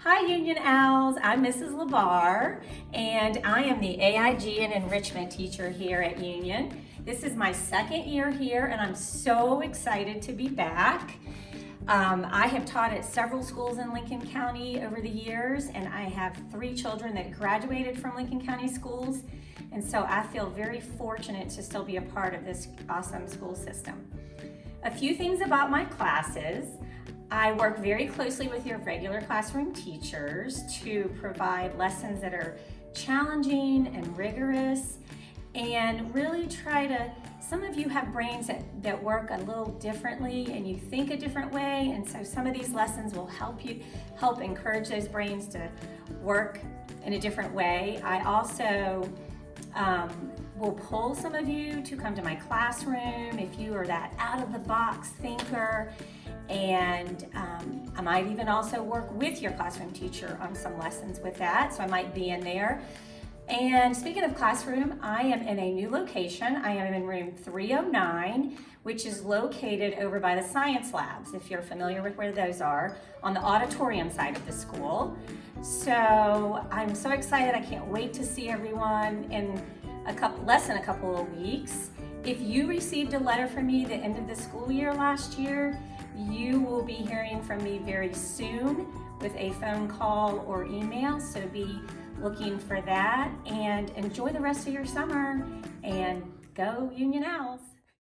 Hi Union Owls, I'm Mrs. Labar and I am the AIG and enrichment teacher here at Union. This is my second year here and I'm so excited to be back. I have taught at several schools in Lincoln County over the years and I have 3 children that graduated from Lincoln County schools, and so I feel very fortunate to still be a part of this awesome school system. A few things about my classes. I work very closely with your regular classroom teachers to provide lessons that are challenging and rigorous and really try to, some of you have brains that work a little differently and you think a different way, and so some of these lessons will help encourage those brains to work in a different way. I also will pull some of you to come to my classroom if you are that out-of-the-box thinker. And I might even also work with your classroom teacher on some lessons with that, so I might be in there. And speaking of classroom, I am in a new location. I am in room 309, which is located over by the science labs, if you're familiar with where those are, on the auditorium side of the school. So I'm so excited. I can't wait to see everyone in less than a couple of weeks. If you received a letter from me the end of the school year last year, you will be hearing from me very soon with a phone call or email, so be looking for that, and enjoy the rest of your summer and go Union Owls.